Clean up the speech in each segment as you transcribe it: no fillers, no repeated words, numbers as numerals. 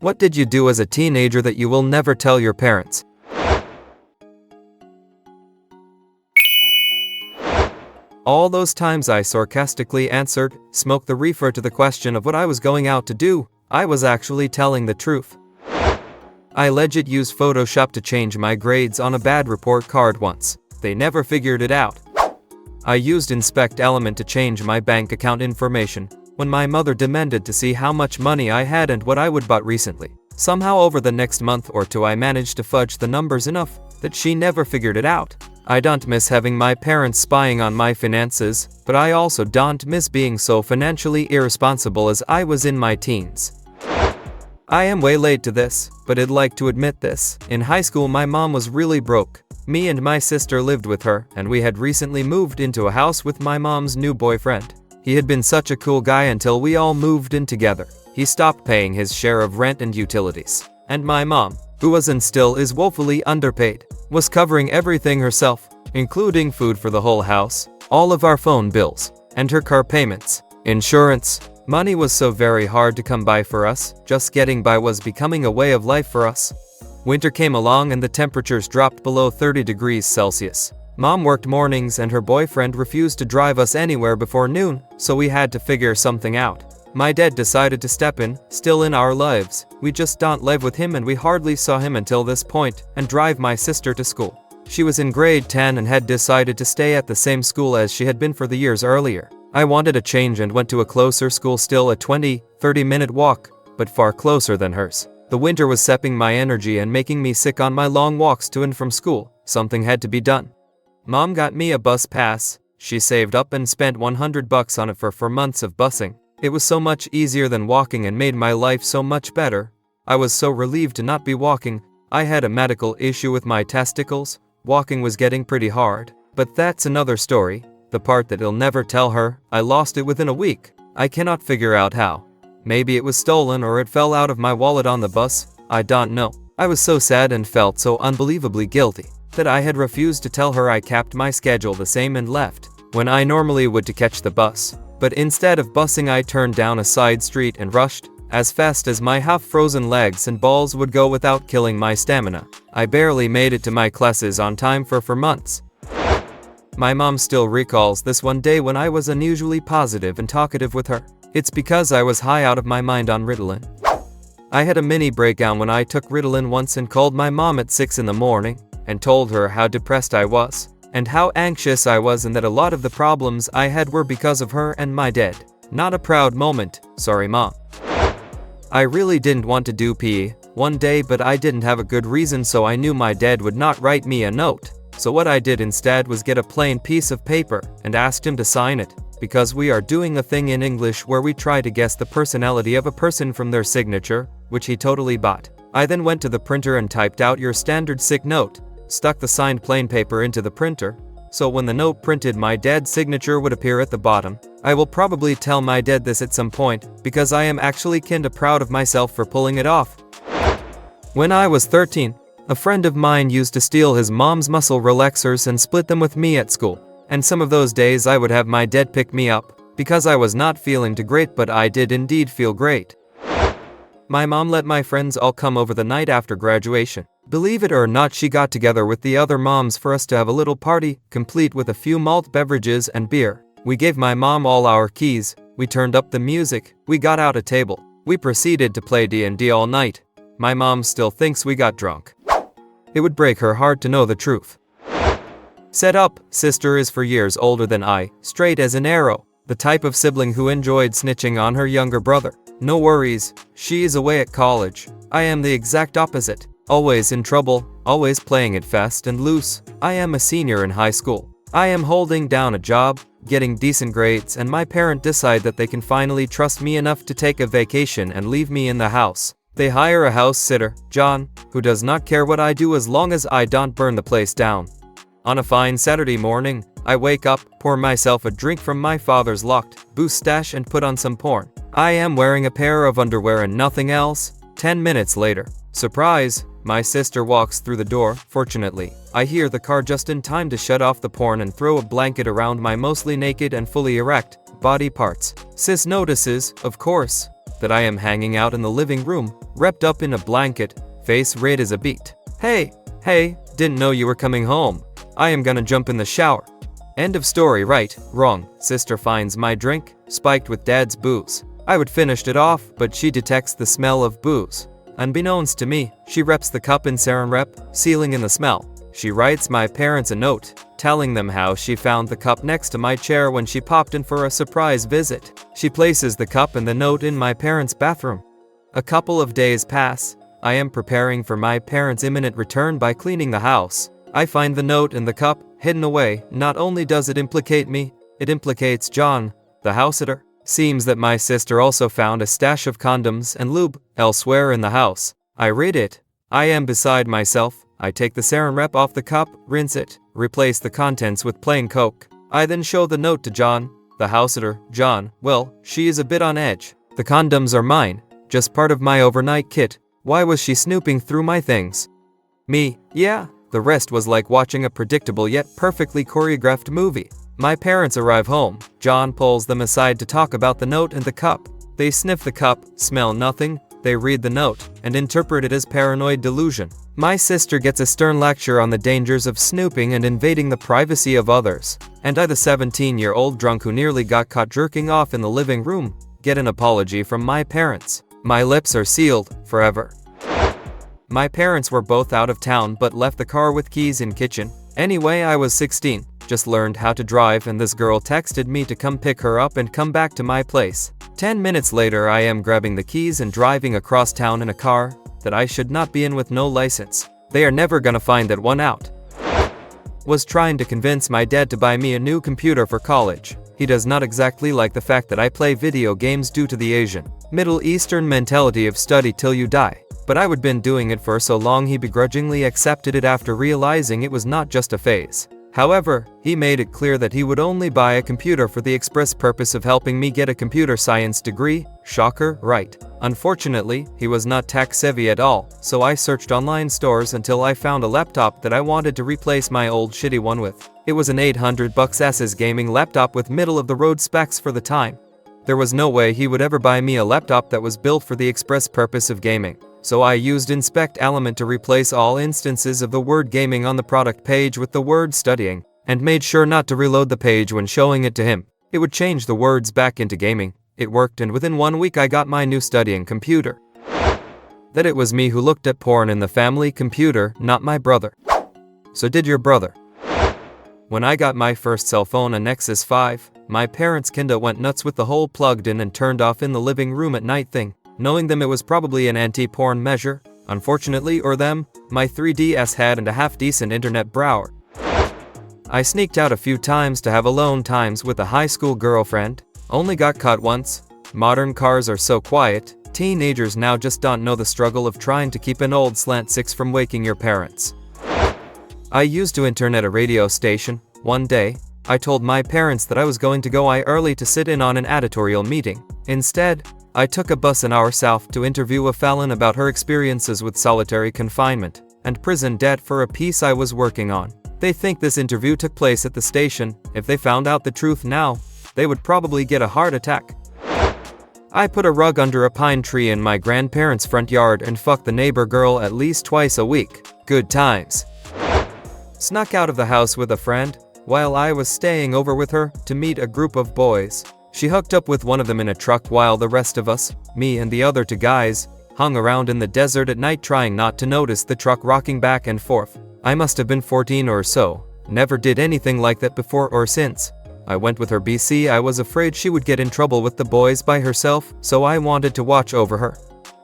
What did you do as a teenager that you will never tell your parents? All those times I sarcastically answered, smoke the reefer to the question of what I was going out to do, I was actually telling the truth. I legit used Photoshop to change my grades on a bad report card once. They never figured it out. I used Inspect Element to change my bank account information when my mother demanded to see how much money I had and what I would bought recently. Somehow over the next month or two I managed to fudge the numbers enough that she never figured it out. I don't miss having my parents spying on my finances, but I also don't miss being so financially irresponsible as I was in my teens. I am way late to this, but I'd like to admit this. In high school my mom was really broke. Me and my sister lived with her, and we had recently moved into a house with my mom's new boyfriend. He had been such a cool guy until we all moved in together. He stopped paying his share of rent and utilities. And my mom, who was and still is woefully underpaid, was covering everything herself, including food for the whole house, all of our phone bills, and her car payments, insurance. Money was so very hard to come by for us, just getting by was becoming a way of life for us. Winter came along and the temperatures dropped below 30 degrees Celsius. Mom worked mornings and her boyfriend refused to drive us anywhere before noon, so we had to figure something out. My dad decided to step in, still in our lives. We just don't live with him and we hardly saw him until this point, and drive my sister to school. She was in grade 10 and had decided to stay at the same school as she had been for the years earlier. I wanted a change and went to a closer school, still a 20-30 minute walk, but far closer than hers. The winter was sapping my energy and making me sick on my long walks to and from school. Something had to be done. Mom got me a bus pass. She saved up and spent $100 on it for months of busing. It was so much easier than walking and made my life so much better. I was so relieved to not be walking. I had a medical issue with my testicles. Walking was getting pretty hard. But that's another story. The part that I'll never tell her, I lost it within a week. I cannot figure out how. Maybe it was stolen or it fell out of my wallet on the bus. I don't know. I was so sad and felt so unbelievably guilty that I had refused to tell her. I kept my schedule the same and left when I normally would to catch the bus. But instead of busing I turned down a side street and rushed as fast as my half-frozen legs and balls would go without killing my stamina. I barely made it to my classes on time for months. My mom still recalls this one day when I was unusually positive and talkative with her. It's because I was high out of my mind on Ritalin. I had a mini breakdown when I took Ritalin once and called my mom at 6 in the morning and told her how depressed I was and how anxious I was and that a lot of the problems I had were because of her and my dad. Not a proud moment, sorry mom. I really didn't want to do PE one day, but I didn't have a good reason, so I knew my dad would not write me a note. So what I did instead was get a plain piece of paper and asked him to sign it, because we are doing a thing in English where we try to guess the personality of a person from their signature, which he totally bought. I then went to the printer and typed out your standard sick note, stuck the signed plain paper into the printer, so when the note printed my dad's signature would appear at the bottom. I will probably tell my dad this at some point, because I am actually kinda proud of myself for pulling it off. When I was 13, a friend of mine used to steal his mom's muscle relaxers and split them with me at school. And some of those days I would have my dad pick me up, because I was not feeling too great, but I did indeed feel great. My mom let my friends all come over the night after graduation. Believe it or not, she got together with the other moms for us to have a little party, complete with a few malt beverages and beer. We gave my mom all our keys, we turned up the music, we got out a table. We proceeded to play D&D all night. My mom still thinks we got drunk. It would break her heart to know the truth. Set up, sister is 4 years older than I, straight as an arrow, the type of sibling who enjoyed snitching on her younger brother. No worries, she is away at college. I am the exact opposite, always in trouble, always playing it fast and loose. I am a senior in high school. I am holding down a job, getting decent grades, and my parents decide that they can finally trust me enough to take a vacation and leave me in the house. They hire a house sitter, John, who does not care what I do as long as I don't burn the place down. On a fine Saturday morning, I wake up, pour myself a drink from my father's locked booze stash and put on some porn. I am wearing a pair of underwear and nothing else. 10 minutes later, surprise, my sister walks through the door. Fortunately, I hear the car just in time to shut off the porn and throw a blanket around my mostly naked and fully erect body parts. Sis notices, of course. that I am hanging out in the living room, wrapped up in a blanket, face red as a beet. Hey, didn't know you were coming home. I am gonna jump in the shower. End of story. Right, wrong. Sister finds my drink, spiked with dad's booze. I would finished it off, but she detects the smell of booze. Unbeknownst to me, she reps the cup in saran wrap, sealing in the smell. She writes my parents a note, telling them how she found the cup next to my chair when she popped in for a surprise visit. She places the cup and the note in my parents' bathroom. A couple of days pass. I am preparing for my parents' imminent return by cleaning the house. I find the note and the cup hidden away. Not only does it implicate me, it implicates John, the house-sitter. Seems that my sister also found a stash of condoms and lube elsewhere in the house. I read it. I am beside myself. I take the saran wrap off the cup, rinse it, replace the contents with plain Coke. I then show the note to John, the house-sitter. John, well, she is a bit on edge. The condoms are mine, just part of my overnight kit. Why was she snooping through my things? Me, yeah. The rest was like watching a predictable yet perfectly choreographed movie. My parents arrive home. John pulls them aside to talk about the note and the cup. They sniff the cup, smell nothing. They read the note, and interpret it as paranoid delusion. My sister gets a stern lecture on the dangers of snooping and invading the privacy of others. And I, the 17-year-old drunk who nearly got caught jerking off in the living room, get an apology from my parents. My lips are sealed, forever. My parents were both out of town but left the car with keys in kitchen. Anyway, I was 16, just learned how to drive, and this girl texted me to come pick her up and come back to my place. 10 minutes later, I am grabbing the keys and driving across town in a car that I should not be in with no license. They are never gonna find that one out. Was trying to convince my dad to buy me a new computer for college. He does not exactly like the fact that I play video games due to the Asian, Middle Eastern mentality of study till you die. But I would been doing it for so long he begrudgingly accepted it after realizing it was not just a phase. However, he made it clear that he would only buy a computer for the express purpose of helping me get a computer science degree. Shocker, right? Unfortunately, he was not tech savvy at all, so I searched online stores until I found a laptop that I wanted to replace my old shitty one with. It was an $800 Asus gaming laptop with middle-of-the-road specs for the time. There was no way he would ever buy me a laptop that was built for the express purpose of gaming. So I used Inspect Element to replace all instances of the word gaming on the product page with the word studying, and made sure not to reload the page when showing it to him. It would change the words back into gaming. It worked, and within 1 week I got my new studying computer. That it was me who looked at porn in the family computer, not my brother. So did your brother. When I got my first cell phone, a Nexus 5, my parents kinda went nuts with the whole plugged in and turned off in the living room at night thing. Knowing them it was probably an anti-porn measure. Unfortunately, or them, my 3DS had and a half-decent internet browser. I sneaked out a few times to have alone times with a high school girlfriend. Only got caught once. Modern cars are so quiet. Teenagers now just don't know the struggle of trying to keep an old slant six from waking your parents. I used to intern at a radio station. One day, I told my parents that I was going to go early to sit in on an editorial meeting. Instead, I took a bus an hour south to interview a felon about her experiences with solitary confinement and prison debt for a piece I was working on. They think this interview took place at the station. If they found out the truth now, they would probably get a heart attack. I put a rug under a pine tree in my grandparents' front yard and fucked the neighbor girl at least twice a week. Good times. Snuck out of the house with a friend while I was staying over with her to meet a group of boys. She hooked up with one of them in a truck while the rest of us, me and the other two guys, hung around in the desert at night trying not to notice the truck rocking back and forth. I must have been 14 or so. Never did anything like that before or since. I went with her BC. I was afraid she would get in trouble with the boys by herself, so I wanted to watch over her.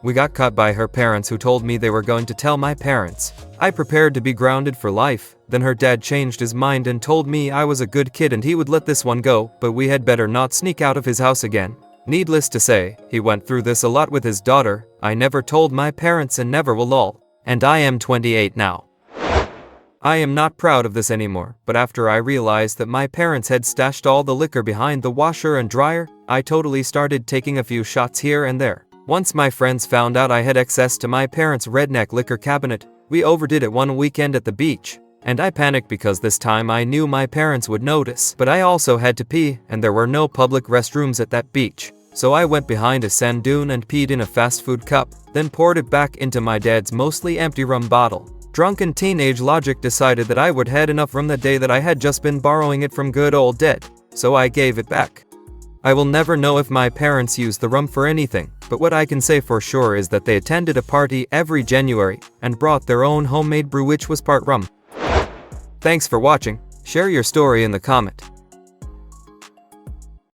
We got caught by her parents, who told me they were going to tell my parents. I prepared to be grounded for life. Then her dad changed his mind and told me I was a good kid and he would let this one go, but we had better not sneak out of his house again. Needless to say, he went through this a lot with his daughter. I never told my parents and never will all. And I am 28 now. I am not proud of this anymore, but after I realized that my parents had stashed all the liquor behind the washer and dryer, I totally started taking a few shots here and there. Once my friends found out I had access to my parents' redneck liquor cabinet, we overdid it one weekend at the beach. And I panicked because this time I knew my parents would notice, but I also had to pee, and there were no public restrooms at that beach. So I went behind a sand dune and peed in a fast food cup, then poured it back into my dad's mostly empty rum bottle. Drunken teenage logic decided that I would had enough rum that day that I had just been borrowing it from good old dad, so I gave it back. I will never know if my parents used the rum for anything, but what I can say for sure is that they attended a party every January and brought their own homemade brew which was part rum. Thanks for watching. Share your story in the comment.